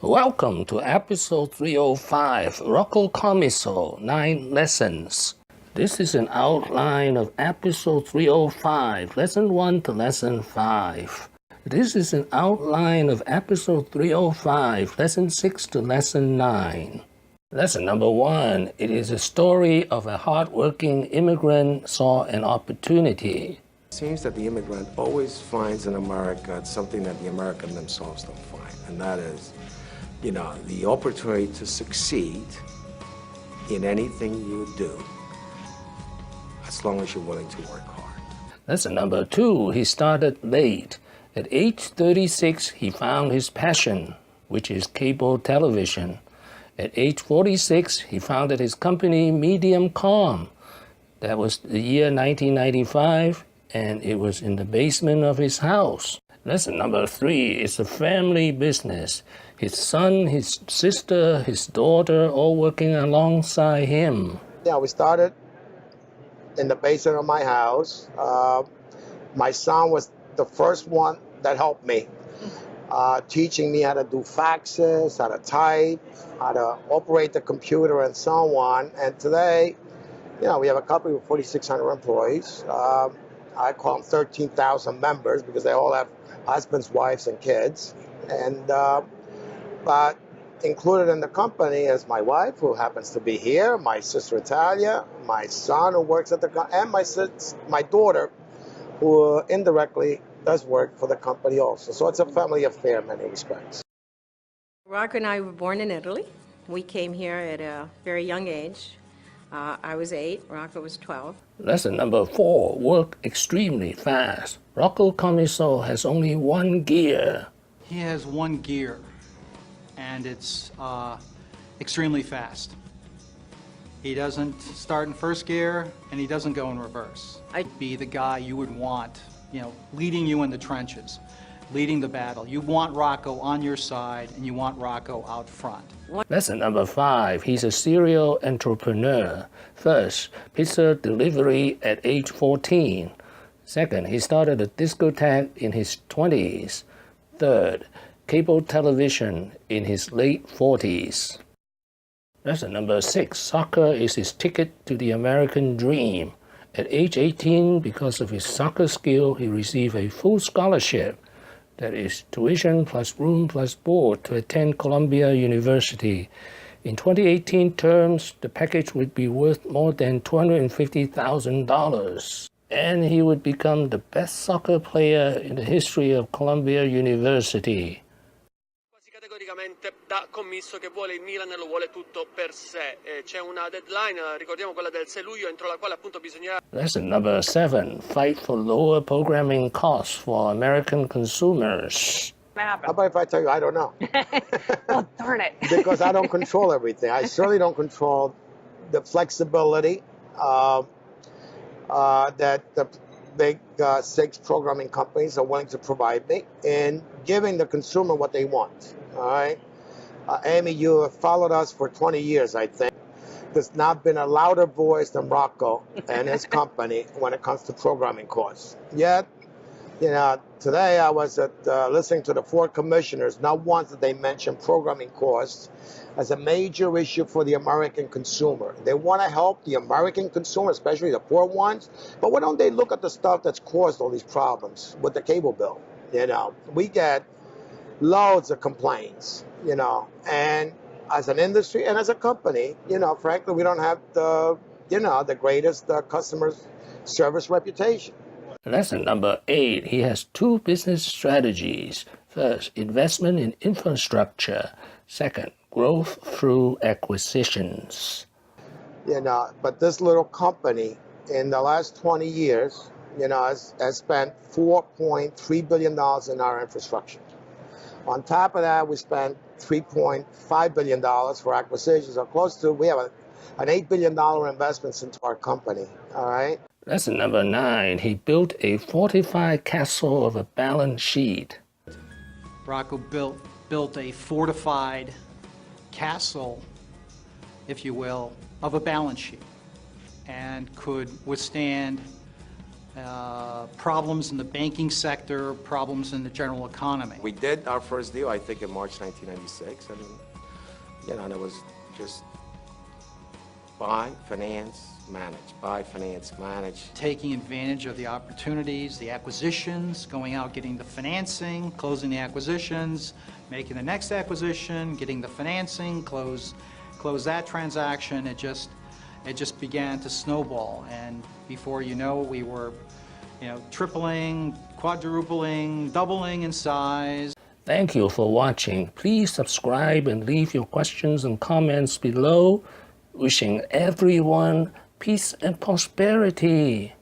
Welcome to episode 305, Rocco Commisso, 9 Lessons. This is an outline of episode 305, lesson 1 to lesson 5. This is an outline of episode 305, lesson 6 to lesson 9. Lesson number 1, it is a story of a hardworking immigrant saw an opportunity. It seems that the immigrant always finds in America something that the American themselves don't find, and that is, the opportunity to succeed in anything you do, as long as you're willing to work hard. Lesson number 2, he started late. At age 36, he found his passion, which is cable television. At age 46, he founded his company, Medium Calm. That was the year 1995, and it was in the basement of his house. Lesson number 3 is a family business. His son, his sister, his daughter, all working alongside him. Yeah, we started in the basement of my house. My son was the first one that helped me, teaching me how to do faxes, how to type, how to operate the computer, and so on. And today, we have a company with 4,600 employees. I call them 13,000 members because they all have husbands, wives, and kids. And but included in the company is my wife, who happens to be here, my sister Italia, my son, who works at the company, and my daughter, who indirectly does work for the company also. So it's a family affair in many respects. Rocco and I were born in Italy. We came here at a very young age. I was 8, Rocco was 12. Lesson number 4, work extremely fast. Rocco Commisso has only one gear. He has one gear, and it's extremely fast. He doesn't start in first gear, and he doesn't go in reverse. I'd be the guy you would want, leading you in the trenches, leading the battle. You want Rocco on your side, and you want Rocco out front. Lesson number 5, he's a serial entrepreneur. First, pizza delivery at age 14. Second, he started a discotheque in his 20s. Third, cable television in his late 40s. Lesson number 6, soccer is his ticket to the American dream. At age 18, because of his soccer skill, he received a full scholarship. That is tuition plus room plus board to attend Columbia University. In 2018 terms, the package would be worth more than $250,000. And he would become the best soccer player in the history of Columbia University. Quasi categoricamente da Commisso che vuole il Milan e lo vuole tutto per sé. C'è una deadline, ricordiamo quella del 6 luglio, entro la quale appunto bisognerà... Lesson number 7, fight for lower programming costs for American consumers. How about if I tell you I don't know? Oh, darn it. Because I don't control everything. I certainly don't control the flexibility that the big 6 programming companies are willing to provide me in giving the consumer what they want. All right, Amy, you have followed us for 20 years, I think. There's not been a louder voice than Rocco and his company when it comes to programming costs. Yet, today I was listening to the 4 commissioners. Not once did they mention programming costs as a major issue for the American consumer. They want to help the American consumer, especially the poor ones, but why don't they look at the stuff that's caused all these problems with the cable bill? We get loads of complaints, and as an industry and as a company, frankly, we don't have the greatest customer service reputation. Lesson number 8, he has 2 business strategies. First, investment in infrastructure. Second, growth through acquisitions. But this little company in the last 20 years, has spent $4.3 billion in our infrastructure. On top of that, we spent $3.5 billion for acquisitions, or close to, we have an $8 billion investment into our company, all right? Lesson number 9, he built a fortified castle of a balance sheet. Rocco built a fortified castle, if you will, of a balance sheet, and could withstand problems in the banking sector, problems in the general economy. We did our first deal, I think, in March 1996. I mean, you know, and it was just buy, finance, manage, buy, finance, manage. Taking advantage of the opportunities, the acquisitions, going out, getting the financing, closing the acquisitions, making the next acquisition, getting the financing, close that transaction. It just began to snowball, and before you know, we were, you know, tripling, quadrupling, doubling in size. Thank you for watching. Please subscribe and leave your questions and comments below. Wishing everyone peace and prosperity.